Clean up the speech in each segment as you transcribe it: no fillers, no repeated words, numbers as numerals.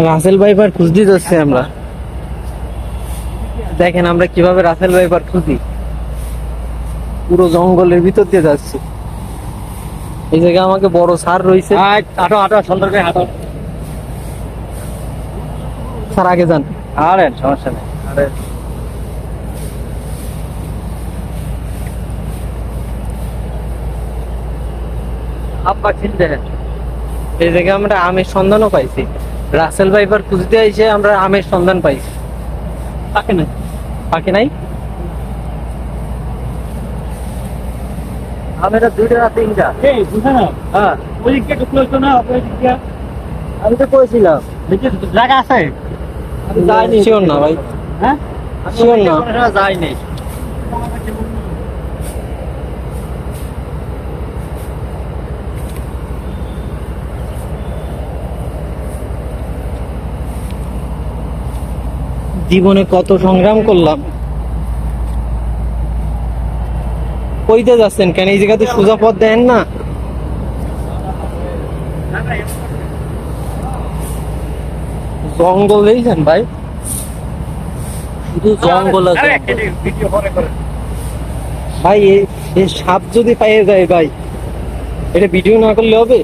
Russell viper খুঁজতে যাচ্ছি আমরা। দেখেন আমরা কিভাবে রাসেল ভাইপার খুঁজি, পুরো জঙ্গলের ভিতর দিয়ে যাচ্ছি। এই জায়গায় আমাকে বড় সার রয়েছে। হাঁটো হাঁটো, সুন্দর করে হাঁটো। স্যার আগে যান। আরে সমস্যা নেই। আরে আব্বা চিনতে। এই জায়গায় আমরা আমের সন্ধানও পাইছি। রাসেল ভাইপার খুঁজতে এসে আমরা আমের সন্ধান পাইছি। থাকে না, বাকি নাই। আমের দুইটা না তিনটা। এই বুঝা না। হ্যাঁ, ওই দিকে ঢুকলো তো না, ওই দিকে। আমি তো কইছিলাম দেখি জায়গা আছে। আমি যাইনি। শিওর না ভাই। হ্যাঁ, শিওর না। যাইনি। জীবনে কত সংগ্রাম করলাম। কইতে যাচ্ছেন কেন? এই জায়গাতে সোজা পথ দেন না। জঙ্গল দেখছেন ভাই, শুধু জঙ্গল আছে ভাই। এই সাপ যদি পাইয়ে যায় ভাই, এটা ভিডিও না করলে হবে?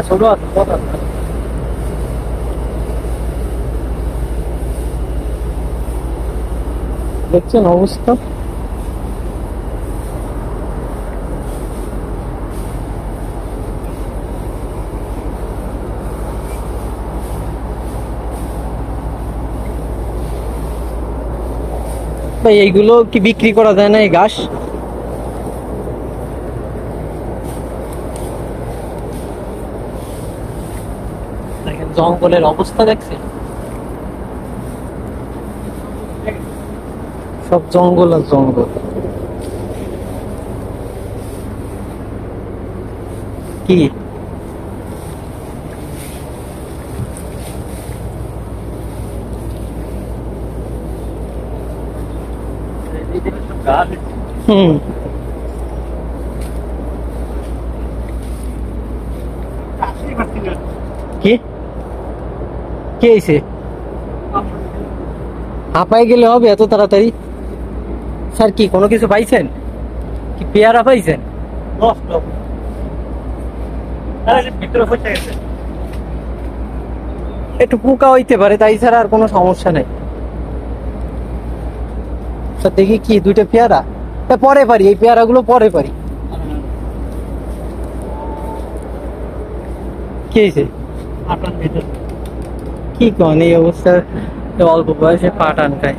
ছোট আছে, ছোট আছে। দেখছেন অবস্থা। ভাই এইগুলো কি বিক্রি করা যায় না এই ঘাস? দেখেন জঙ্গলের অবস্থা দেখছেন, সব জঙ্গল আর জঙ্গল। কি হুম কি কি হয়েছে? হাঁপাই গেলে হবে এত তাড়াতাড়ি? স্যার কি কোনো কিছু পাইছেন? কি পেয়ারা পাইছেন? একটু পোকা হইতে পারে, তাই ছাড়া আর কোনো সমস্যা নেই। স্যার দেখি কি দুইটা পেয়ারা? পরে পারি, এই পেয়ারা গুলো পরে পারি। কি হয়েছে? কি কন এই অবস্থা? অল্প বয়সে পাটান খায়।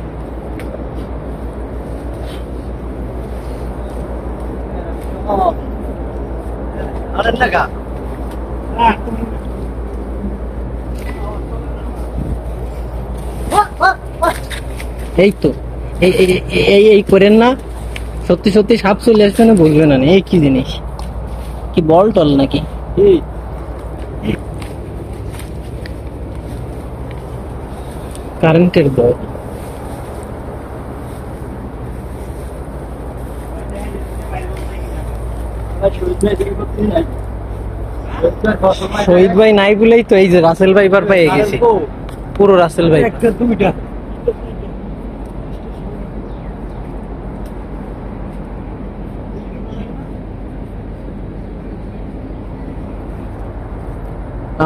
এই তো এই এই এই করেন না, সত্যি সত্যি সাপ চলে আসছে না, বুঝবে না। এই কি জিনিস? কি বল টল নাকি? কারেন্টের বল। শহীদ ভাই নাই বলেই তো এই যে রাসেল ভাইপার পেয়ে গেছি, পুরো রাসেল ভাই।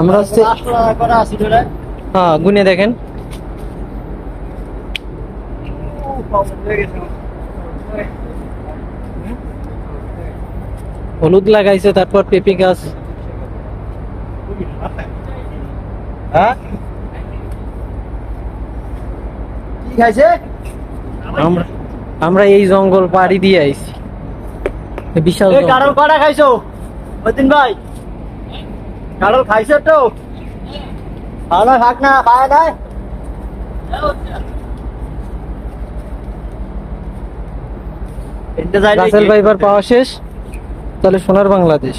আমরা হ্যাঁ গুনে দেখেন। হলুদ লাগাইছে, তারপর পেঁপে গাছ। হ্যাঁ, কি খাইছে? আমরা এই জঙ্গল পাড়ি দিয়ে আইছি। বিশাল কারল কটা খাইছো মতিন ভাই? কারল খাইছো তো? খাওয়া খাক না, খায় নাই। রাসেল ভাইপার পাওয়া শেষ, তাহলে সোনার বাংলাদেশ।